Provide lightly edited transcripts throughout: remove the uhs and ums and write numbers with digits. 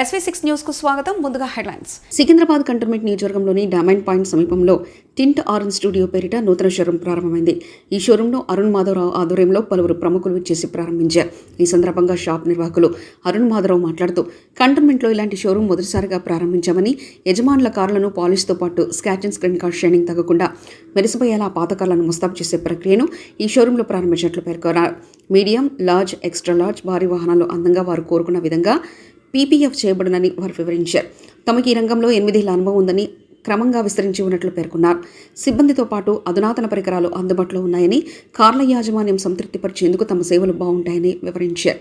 SV6 news కు స్వాగతం. ముందుగా హెడ్లైన్స్. సికింద్రాబాద్ కంటోన్మెంట్ నియోజకవర్గంలోని డైమండ్ పాయింట్ సమీపంలో టింట్ ఆరెంజ్ స్టూడియో పేరిట నూతన షోరూం ప్రారంభమైంది. ఈ షోరూంను అరుణ్ మాధవరావు ఆధ్వర్యంలో పలువురు ప్రముఖులు చేసి ప్రారంభించారు. ఈ సందర్భంగా షాప్ నిర్వాహకులు అరుణ్ మాధవరావు మాట్లాడుతూ కంటోన్మెంట్లో ఇలాంటి షోరూం మొదటిసారిగా ప్రారంభించామని, యజమానుల కార్లను పాలిష్తో పాటు scratch and screen card shining తగ్గకుండా మెరిసిపోయేలా పాత కార్లను ముస్తాబు చేసే ప్రక్రియను ఈ షోరూంలో ప్రారంభించినట్లు పేర్కొన్నారు. మీడియం, లార్జ్, ఎక్స్ట్రా లార్జ్, భారీ వాహనాలు అందంగా వారు కోరుకున్న విధంగా PPF చేయబడునని వారు వివరించారు. తమకి ఈ రంగంలో 8 ఏళ్ల అనుభవం ఉందని, క్రమంగా విస్తరించి ఉన్నట్లు పేర్కొన్నారు. సిబ్బందితో పాటు అధునాతన పరికరాలు అందుబాటులో ఉన్నాయని, కార్ల యాజమాన్యం సంతృప్తిపరిచేందుకు తమ సేవలు బాగుంటాయని వివరించారు.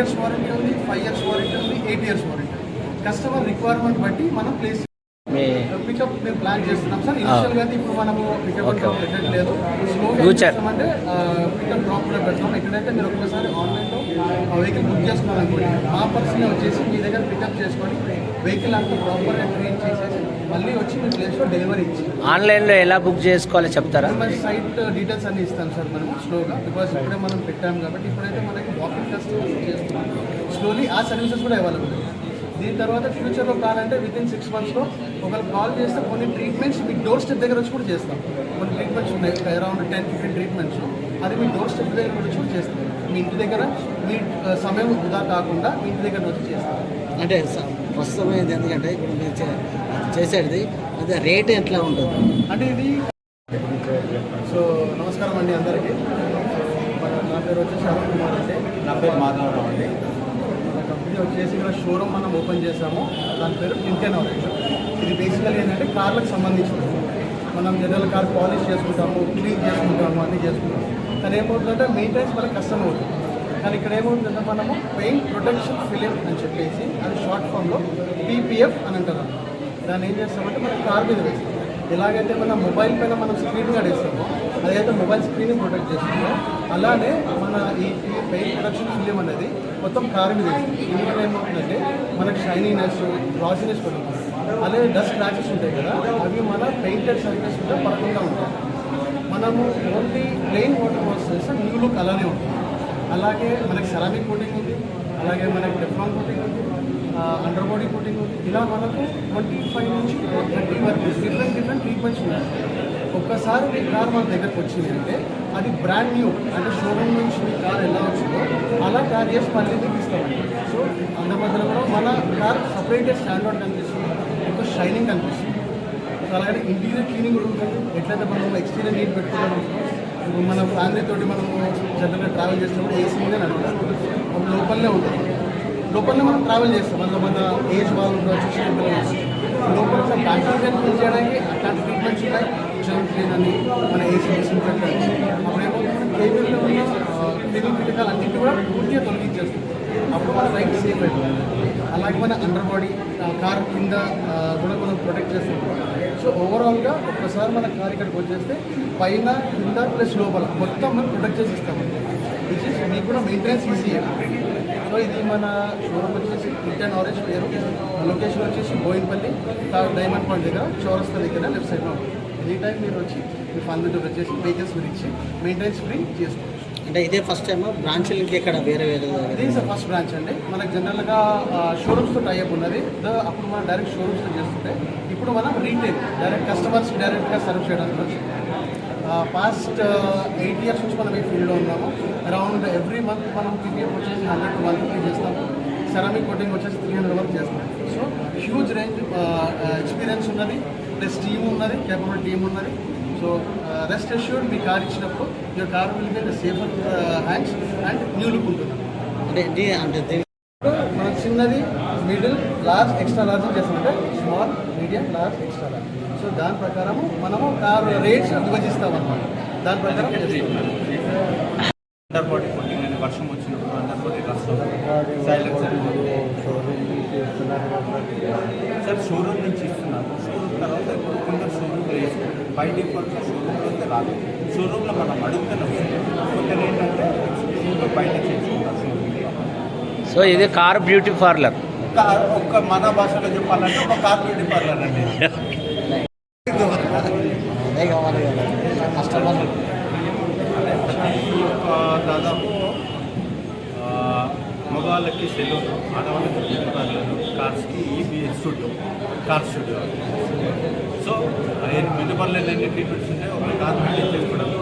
years వారంటీ ఉంది, 5 years వారంటీ ఉంది, 8 years వారంటీ. కస్టమర్ రిక్వైర్మెంట్ బట్టి మనం ప్లేస్ పికప్ మేము ప్లాన్ చేస్తున్నాం సార్. ఇనిషియల్ గా ఇప్పుడు మనము పికప్ పెట్టట్లేదు, స్లోగా చేస్తామంటే పికప్ డ్రాప్ కూడా పెడతాం. ఎక్కడైతే మీరు ఒక్కసారి ఆన్లైన్లో వెహికల్ బుక్ చేసుకోవాలనుకోండి, మా పర్సన్ వచ్చేసి మీ దగ్గర పికప్ చేసుకొని వెహికల్ అంతా ప్రాపర్గా ట్రైన్ చేసేసి మళ్ళీ వచ్చి మీ ప్లేస్లో డెలివరీ ఇచ్చి ఆన్లైన్లో ఎలా బుక్ చేసుకోవాలో చెప్తారా? సైట్ డీటెయిల్స్ అన్ని ఇస్తాం సార్ మనం స్లోగా, బికాజ్ ఇప్పుడే మనం పెట్టాం కాబట్టి ఇప్పుడైతే మనకి వాకింగ్ కస్టమర్ చేస్తున్నాం. స్లోలీ ఆ సర్వీసెస్ కూడా అవైలబుల్. దీని తర్వాత ఫ్యూచర్లో ప్లాన్ అంటే వితిన్ 6 monthsలో ఒకవేళ కాల్ చేస్తే కొన్ని ట్రీట్మెంట్స్ మీ డోర్ స్టెప్ దగ్గర వచ్చి కూడా చేస్తాం. కొన్ని ట్రీట్మెంట్స్ ఉన్నాయి, అరౌండ్ 10-15 ట్రీట్మెంట్స్, అది మీ డోర్ స్టెప్ దగ్గర వచ్చి కూడా చేస్తాం. మీ ఇంటి దగ్గర మీ సమయం వృధా కాకుండా మీ ఇంటి దగ్గర వచ్చి చేస్తాం. అంటే ప్రస్తుతం ఎందుకంటే ఇప్పుడు మీరు చేసేది అదే రేట్ ఎట్లా ఉంటుంది అంటే ఇది. సో నమస్కారం అండి అందరికీ. నా పేరు వచ్చేసి అరుణ్ కుమార్ అండి. నా పేరు మాధవరావు అండి. మన కంపెనీ వచ్చేసి ఇక్కడ షోరూమ్ మనం ఓపెన్ చేసాము, దాని పేరు టింట్ ఆరెంజ్. ఇది బేసికల్ ఏంటంటే కార్లకు సంబంధించింది. మనం జనరల్ కార్ పాలిష్ చేసుకుంటాము, క్లీన్ చేసుకుంటాము, అన్నీ చేసుకుంటాము. కానీ ఏమవుతుందంటే మెయింటెనెన్స్ మనకు కష్టం అవుతుంది. కానీ ఇక్కడ ఏమవుతుందంటే మనము పెయింట్ ప్రొటెక్షన్ ఫిలిం అని చెప్పేసి అది షార్ట్ ఫామ్లో PPF అని అంటారు. దాన్ని ఏం చేస్తామంటే మనం కార్ మీద వేస్తాం. ఎలాగైతే మన మొబైల్ పైన మనం స్క్రీన్ గార్డ్ వేస్తామో అదైతే మొబైల్ స్క్రీన్ ప్రొటెక్ట్ చేస్తుందో అలానే మన ఈ పెయింట్ ప్రొడక్షన్ ఫిలిం అనేది మొత్తం కారు మీద వేస్తుంది. దీనివల్ల ఏమవుతుందంటే మనకు షైనీనెస్, గ్లాసీనెస్ పెరుగుతుంది. అలాగే డస్ట్ స్క్రాచెస్ ఉంటాయి కదా, అవి మన పెయింటెడ్ సర్ఫేస్ మీద పడకుండా ఉంటాయి. మనము ఓన్లీ ప్లెయిన్ వాటర్ వాష్ చేస్తే న్యూ లుక్ అలానే ఉంటుంది. అలాగే మనకి సెరామిక్ కోటింగ్ ఉంది, అలాగే మనకి టెఫ్లాన్ కోటింగ్ ఉంది, అండర్ బాడీ కోటింగ్ ఉంది. ఇలా మనకు 25 నుంచి 30 వరకు డిఫరెంట్ ట్రీట్మెంట్స్ ఉన్నాయి. ఒక్కసారి మీ కార్ మన దగ్గరకు వచ్చింది అంటే అది బ్రాండ్ న్యూ, అంటే షోరూమ్ నుంచి మీ కార్ ఎలా వచ్చిందో అలా కార్ చేసి మళ్ళీ మీకు ఇస్తామండి. సో అందు మధ్యలో కూడా మన కార్ సపరేట్గా స్టాండర్డ్ కనిపిస్తుంది, ఎక్కువ షైనింగ్ కనిపిస్తుంది. సో అలాగే ఇంటీరియర్ క్లీనింగ్ కూడా ఉంటుంది. ఎట్లయితే మనం ఎక్స్టీరియర్ నీట్ పెట్టుకోవడం, ఇప్పుడు మన ఫ్యామిలీ తోటి మనము జనరల్గా ట్రావెల్ చేసినప్పుడు ఏసీ మీద నడుపుతాం, అప్పుడు లోపలనే ఉంటుంది. లోపలనే మనం ట్రావెల్ చేస్తాం, అందులో మన ఏజ్ వాళ్ళు ఉండవచ్చు, చిన్నపిల్లలు ఉండవచ్చు. లోపల బ్యాక్టీరియా క్లీన్ చేయడానికి అట్లాంటి ట్రీట్మెంట్స్ ఉన్నాయి. జర్మ్ క్లీన్ అని, మన ఏసీ డిస్ఇన్ఫెక్ట్ అని. అప్పుడు ఏమవుతుంది, కేబుల్లో ఉన్న క్లీనింగ్ కిటకాలు అన్నింటి కూడా పూర్తిగా తొలగించేస్తుంది. అప్పుడు మన రైట్ సేఫ్ అయిపోతుంది. అలాగే మన అండర్ బాడీ, కార్ కింద కూడా మనం ప్రొటెక్ట్ చేస్తుంటాం. సో ఓవరాల్గా ఒక్కసారి మన కార్ ఇక్కడికి వచ్చేస్తే పైన కింద ప్లస్ లోపల మొత్తం మనం ప్రొటెక్ట్ చేసి ఇస్తామండి. విచ్ ఇస్ మీకు కూడా మెయింటెనెన్స్ ఈజీ. సో ఇది మన షోరూమ్ వచ్చేసి హిట్ అండ్ ఆరెంజ్ పేరు. లొకేషన్ వచ్చేసి బోయిన్పల్లి డైమండ్ పాయింట్ దగ్గర, చౌరస్తా దగ్గర లెఫ్ట్ సైడ్లో ఉంటుంది. ఎనీ టైం మీరు వచ్చి మీ ఫ్యామిలీతో వచ్చేసి వెహికల్స్ మీరు ఇచ్చి మెయింటెనెన్స్ ఫ్రీ చేసుకోవచ్చు. అంటే ఇదే ఫస్ట్ టైం బ్రాంచ్లు ఇక్కడ వేరే ఇది ఫస్ట్ బ్రాంచ్ అండి. మనకు జనరల్గా షోరూమ్స్తో టైఅప్ ఉన్నది. అప్పుడు మనం డైరెక్ట్ షోరూమ్స్తో చేస్తుంటే ఇప్పుడు మనం రీటైల్ డైరెక్ట్ కస్టమర్స్కి డైరెక్ట్గా సర్వ్ చేయడానికి వచ్చి పాస్ట్ 8 years నుంచి మనం ఈ ఫీల్డ్లో ఉన్నాము. అరౌండ్ ఎవ్రీ మంత్ మనం పీపీఎఫ్ వచ్చేసి 100 to 150 చేస్తాము. సెరామిక్ కోటింగ్ వచ్చేసి 300 వరకు చేస్తాము. సో హ్యూజ్ రేంజ్ ఎక్స్పీరియన్స్ ఉన్నది, ప్లస్ టీమ్ ఉన్నది, కేపబుల్ టీమ్ ఉన్నది. సో రెస్ట్ అష్యూర్డ్ మీ కార్ ఇచ్చినప్పుడు your car will be safer hands and new look ఉంటుంది. అంటే మనం చిన్నది, మిడిల్, లార్జ్, ఎక్స్ట్రా లార్జ్ చేస్తామంటే small, medium, large, extra large. So దాని ప్రకారము మనము కార్ రేట్స్ విభజిస్తాం అన్నమాట. దాని ప్రకారం అండర్ బాడీ కోటింగ్ అని వర్షం వచ్చినప్పుడు అండర్ బాడీ రాస్తాం. సైలెన్సర్ సార్ షోరూమ్ నుంచి ఇస్తున్నారు. షోరూమ్ తర్వాత ఇప్పుడు కొందరు షోరూమ్లో వేసుకుంటారు. బై డిఫాల్ట్ షోరూమ్లో అయితే రాదు. షోరూంలో మనం అడుగుతూనే వస్తుంది. కొందరు ఏంటంటే బయట చేసుకుంటారు షోరూమ్లో. సో ఇది కార్ బ్యూటీ పార్లర్. ఒక్క మన భాషలో చెప్పాలంటే ఒక కార్ బ్యూటీ పార్లర్ అండి. అదే కావాలి కదా కస్టమర్. దాదాపు మగవాళ్ళకి సెలూన్, ఆడవాళ్ళకి బ్యూటీ పార్లర్, కార్స్కి studio, car studio. So beauty parlour ఎన్ని ట్రీట్మెంట్స్ ఉంటాయి, ఒక కార్ మెయింటైన్ చేసుకోవడం